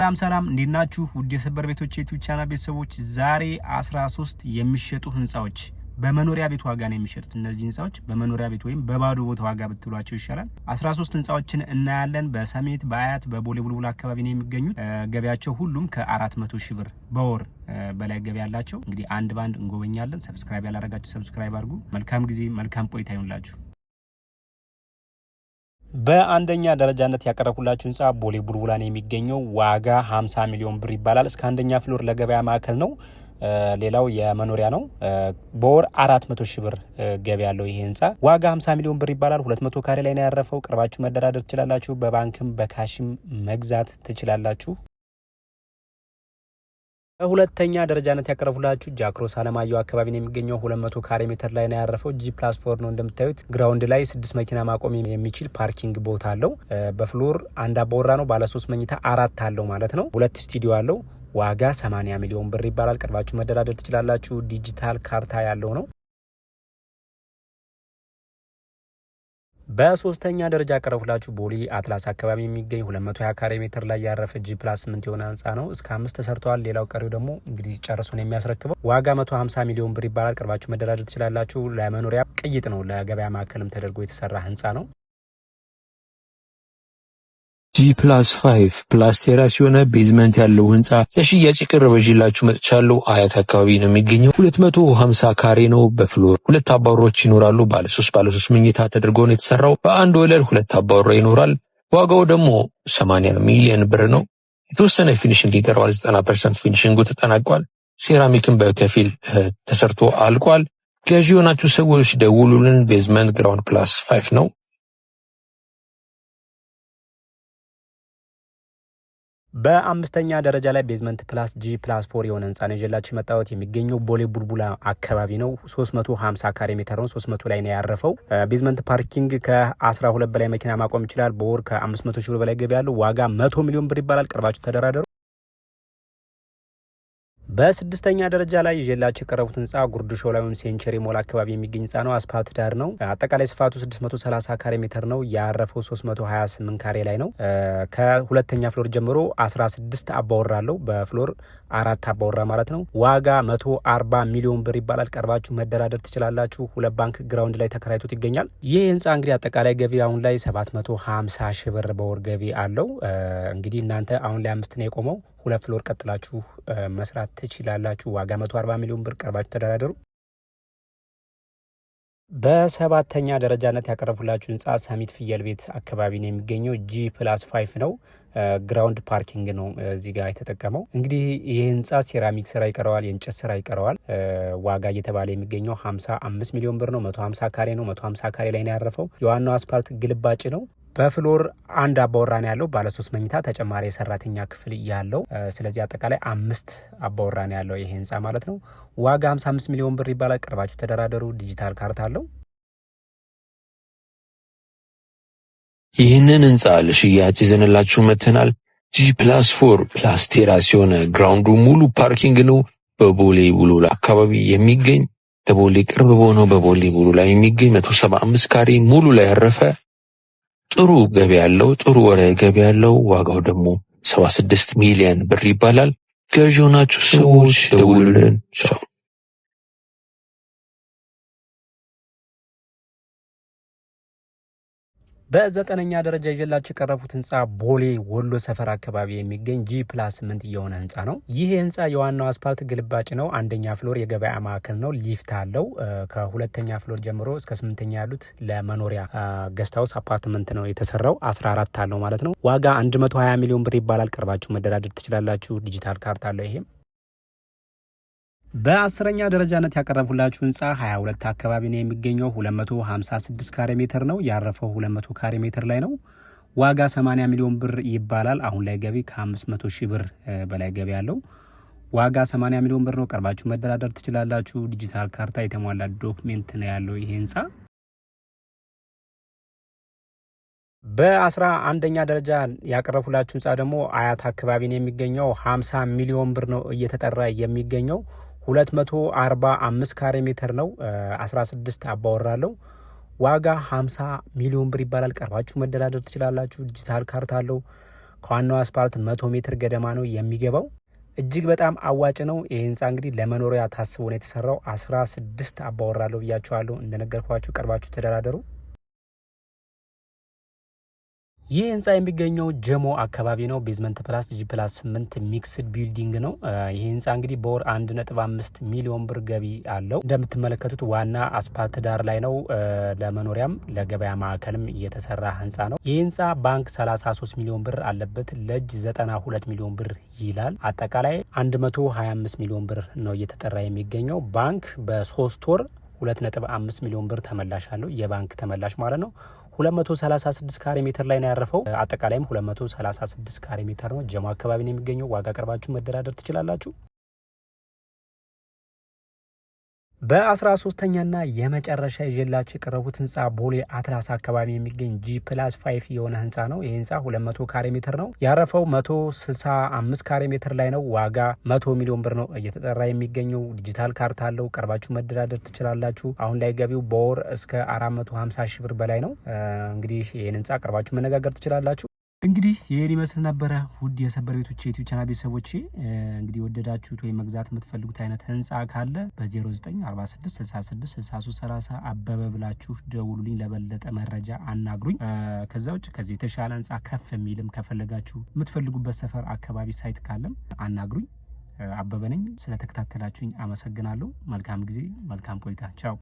ሰላም እንዲናችሁ ውድ የሰበር ቤቶች የዩቲዩብ ቻናል ቤተሰቦች ዛሬ 13 የሚሸጡ ህንጻዎች በመኖሪያ ቤት ዋጋ ነው የሚሸጡት። እነዚህ ህንጻዎች በመኖሪያ ቤት ወይም በባዶ ቦታ ዋጋ ብትሏቸው ይሻላል። 13 ህንጻዎችን እናያለን። በሰሜት በአያት በቦሌ ቡልቡላ አካባቢ ነው የሚገኙት። ገቢያቸው ሁሉም ከ400 ሺህ ብር በወር በላይ ገቢ ያላቸው። እንግዲህ አንድ ባንድ እንጎበኛለን። ሰብስክራይብ ያላረጋችሁ ሰብስክራይብ አድርጉ። መልካም ጊዜ መልካም ቆይታ ይሁንላችሁ። በአንደኛ ደረጃነት ያቀረብኩላችሁ ህንጻ ቦሌ ቡልቡላ ነው የሚገኘው። ዋጋ 50 ሚሊዮን ብር ይባላል። እስከ አንደኛ ፍሎር ለገበያ ማዕከል ነው። ሌላው የመኖሪያ ነው። በወር 400 ሺህ ብር ገቢ ያለው ይሄ ህንጻ ዋጋ 50 ሚሊዮን ብር ይባላል። 200 ካሬ ላይ ነው ያረፈው። ቅርባችሁ መደራደር ትችላላችሁ። በባንክም በካሽም መግዛት ትችላላችሁ። በሁለተኛ ደረጃነት ያቀረብኩላችሁ ጃክሮስ አለማየሁ አካባቢ ነው የሚገኘው። 200 ካሬ ሜትር ላይ ነው ያረፈው። G+4 ነው እንደምታዩት። ግራውንድ ላይ 6 መኪና ማቆም የሚችል ፓርኪንግ ቦታ አለው። በፍሎር አንድ አባወራ ነው። ባለ 3 መኝታ 4 አለው ማለት ነው። 2 ስቱዲዮ አለው። ዋጋ 80 ሚሊዮን ብር ይባላል። ቅርባችሁ መደራደር ትችላላችሁ። ዲጂታል ካርታ ያለው ነው። በሶስተኛ ደረጃ ያቀረብኩላችሁ ቦሌ አትላስ አካባቢ የሚገኝ 220 ካሬ ሜትር ላይ ያረፈ G+8 የሆነ ህንጻ ነው። እስከ 5 ተሰርተዋል። ሌላው ቀሪው ደግሞ እንግዲህ ጨርሶ ነው የሚያስረክበው። ዋጋ 150 ሚሊዮን ብር ይባላል። ቅርባችሁ መደራደር ትችላላችሁ። ለመኖሪያ ቅይጥ ነው። ለገበያ ማዕከልም ተደርጎ የተሰራ ህንጻ ነው። G+5 ፕላስ ቴራስ የሆነ ቤዝመንት ያለው ህንጻ ለሽያጭ የቀረበላችሁ መጥቻለሁ። አያት አካባቢ ነው የሚገኘው። 250 ካሬ ነው። በፍሎር 2 አባወራዎች ይኖራሉ። ባለ 3 መኝታ ተደርጎ ነው የተሰራው። በአንድ ወለል 2 አባወራ ይኖራል። ዋጋው ደግሞ 80 ሚሊዮን ብር ነው። የተወሰነ ፊኒሽንግ ይቀረዋል። 90% ፊኒሽንጉ ተጠናቋል። ሴራሚክም በከፊል ተሰርቶ አልቋል። ገዢ የሆናችሁ ሰዎች ደውሉልን። ቤዝመንት ግራውንድ +5 ነው። በአምስተኛ ደረጃ ላይ ቤዝመንት ፕላስ G+4 የሆነ ህንጻ ነው ይዤላችሁ የመጣሁት። የሚገኘው ቦሌ ቡልቡላ አካባቢ ነው። 350 ካሬ ሜትር ነው። 300 ላይ ነው ያረፈው። ቤዝመንት ፓርኪንግ ከ12 በላይ መኪና ማቆም ይችላል። በወር ከ500 ሺህ ብር በላይ ገቢ ያለው። ዋጋ 100 ሚሊዮን ብር ይባላል። ቅርባችሁ ተደራደሩ። በስድስተኛ ደረጃ ላይ ይዤላችሁ የቀረቡት ህንጻ ጉርድ ሾላውን ሴንቸሪ ሞል አካባቢ የሚገኝ ህንጻ ነው። አስፓልት ዳር ነው። አጠቃላይ ስፋቱ 630 ካሬ ሜትር ነው። ያረፈው 328 ካሬ ላይ ነው። ከሁለተኛ ፍሎር ጀምሮ 16 አባወራ አለው። በፍሎር 4 አባወራ ማለት ነው። ዋጋ 140 ሚሊዮን ብር ይባላል። ቀርባችሁ መደራደር ትችላላችሁ። ሁለት ባንክ ግራውንድ ላይ ተከራይቶት ይገኛል። ይህ ህንጻ እንግዲህ አጠቃላይ ገቢ አሁን ላይ 750 ሺህ ብር በወር ገቢ አለው። እንግዲህ እናንተ አሁን ላይ 5 ነው የቆመው። 2 ፍሎር ቀጥላችሁ መስራት ትችላላችሁ። ዋጋ 140 ሚሊዮን ብር። ቀርባችሁ ተደራደሩ። በሰባተኛ ደረጃነት ያቀረብኩላችሁ ህንጻ ሰሚት ፍየል ቤት አካባቢ ነው የሚገኘው። G+5 ነው። ግራውንድ ፓርኪንግ ነው እዚህ ጋር የተጠቀመው። እንግዲህ ይህ ህንጻ ሴራሚክ ስራ ይቀረዋል፣ የእንጨት ስራ ይቀረዋል። ዋጋ እየተባለ የሚገኘው 55 ሚሊዮን ብር ነው። 150 ካሬ ነው። 150 ካሬ ላይ ነው ያረፈው። የዋናው አስፓልት ግልባጭ ነው። በፍሎር አንድ አባወራ ነው ያለው። ባለ 3 መኝታ ተጨማሪ የሰራተኛ ክፍል ያለው። ስለዚህ አጠቃላይ 5 አባወራ ነው ያለው ይሄ ህንጻ ማለት ነው። ዋጋ 55 ሚሊዮን ብር ይባላል። ቀርባችሁ ተደራደሩ። ዲጂታል ካርታ አለው። ይህንን ህንጻ ለሽያጭ ይዘንላችሁ መተናል። G+4 ፕላስ ቴራስ የሆነ ግራውንዱ ሙሉ ፓርኪንግ ነው። በቦሌ ቡልቡላ አካባቢ የሚገኝ ለቦሌ ቅርብ በሆነው በቦሌ ቡልቡላ የሚገኝ 175 ካሬ ሙሉ ላይ ያረፈ ጥሩ ገቢ ያለው ጥሩ ወረ ገቢ ያለው። ዋጋው ደግሞ 76 ሚሊዮን ብር ይባላል። ገዢ ሆናችሁ ሰዎች ደውሉልን። ቻው። በዘጠነኛ ደረጃ ይዤላችሁ የቀረቡት ህንጻ ቦሌ ወሎ ሰፈር አካባቢ የሚገኝ G+8 የሆነ ህንጻ ነው። ይህ ህንጻ የዋናው አስፓልት ግልባጭ ነው። አንደኛ ፍሎር የገበያ ማዕከል ነው። ሊፍት አለው። ከሁለተኛ ፍሎር ጀምሮ እስከ 8ኛ ያሉት ለመኖሪያ ገስት ሃውስ አፓርትመንት ነው የተሰራው። 14 አለው ማለት ነው። ዋጋ 120 ሚሊዮን ብር ይባላል። ቀርባችሁ መደራደር ትችላላችሁ። ዲጂታል ካርታ አለው ይሄም። በ10ኛ ደረጃነት ያቀረብኩላችሁ ህንጻ 22 አካባቢ ነው የሚገኘው። 256 ካሬ ሜትር ነው ያረፈው። 200 ካሬ ሜትር ላይ ነው። ዋጋ 80 ሚሊዮን ብር ይባላል። አሁን ላይ ገቢ ከ500 ሺህ ብር በላይ ገቢ ያለው። ዋጋ 80 ሚሊዮን ብር ነው። ቀርባችሁ መደራደር ትችላላችሁ። ዲጂታል ካርታ የተሟላ ዶክሜንት ነው ያለው ይሄ ህንጻ። በ11ኛ ደረጃ ያቀረብኩላችሁ ህንጻ ደግሞ አያት አካባቢ ነው የሚገኘው። 50 ሚሊዮን ብር ነው እየተጠራ የሚገኘው። 245 ካሬ ሜትር ነው። 16 አባወራ አለው። ዋጋ 50 ሚሊዮን ብር ይባላል። ቀርባችሁ መደራደር ትችላላችሁ። ዲጂታል ካርታ አለው። ከዋናው አስፓልት 100 ሜትር ገደማ ነው የሚገባው። እጅግ በጣም አዋጭ ነው። ይህ ህንፃ እንግዲህ ለመኖሪያ ታስቦ ነው የተሰራው። 16 አባወራለሁ ብያችኋለሁ። እንደነገርኳችሁ ቀርባችሁ ተደራደሩ። ይህ ህንፃ የሚገኘው ጀሞ አካባቢ ነው። ቤዝመንት ፕላስ G+8 ሚክስድ ቢልዲንግ ነው። ይህ ህንፃ እንግዲህ በወር 1.5 ሚሊዮን ብር ገቢ አለው። እንደምትመለከቱት ዋና አስፓልት ዳር ላይ ነው። ለመኖሪያም ለገበያ ማዕከልም እየተሰራ ህንፃ ነው። ይህ ህንፃ ባንክ 33 ሚሊዮን ብር አለበት። ለእጅ 92 ሚሊዮን ብር ይላል። አጠቃላይ 125 ሚሊዮን ብር ነው እየተጠራ የሚገኘው። ባንክ በ3 ወር 2.5 ሚሊዮን ብር ተመላሽ አለው። የባንክ ተመላሽ ማለት ነው። 236 ካሬ ሜትር ላይ ነው ያረፈው። አጠቃላይም 236 ካሬ ሜትር ነው። ጀሞ አካባቢ ነው የሚገኘው። ዋጋ ቀርባችሁ መደራደር ትችላላችሁ። በ13ኛና የመጨረሻ ይዤላችሁ የቀረቡት ህንፃ ቦሌ አትላስ አካባቢ የሚገኝ G+5 የሆነ ህንፃ ነው። ይህ ህንፃ 200 ካሬ ሜትር ነው ያረፈው። 165 ካሬ ሜትር ላይ ነው። ዋጋ 100 ሚሊዮን ብር ነው እየተጠራ የሚገኘው። ዲጂታል ካርታ አለው። ቀርባችሁ መደራደር ትችላላችሁ። አሁን ላይ ገቢው በወር እስከ 450 ሺህ ብር በላይ ነው። እንግዲህ ይህን ህንፃ ቀርባችሁ መነጋገር ትችላላችሁ። እንግዲህ ይህን ይመስል ነበረ። ውድ የሰበር ቤቶች የዩቲዩብ ቻናል ቤተሰቦቼ እንግዲህ ወደዳችሁት ወይም መግዛት የምትፈልጉት አይነት ህንፃ ካለ በ0946666330 አበበ ብላችሁ ደውሉልኝ። ለበለጠ መረጃ አናግሩኝ። ከዛ ውጭ ከዚህ የተሻለ ህንፃ ከፍ የሚልም ከፈለጋችሁ የምትፈልጉበት ሰፈር አካባቢ ሳይት ካለም አናግሩኝ። አበበ ነኝ። ስለተከታተላችሁኝ አመሰግናለሁ። መልካም ጊዜ፣ መልካም ቆይታ። ቻው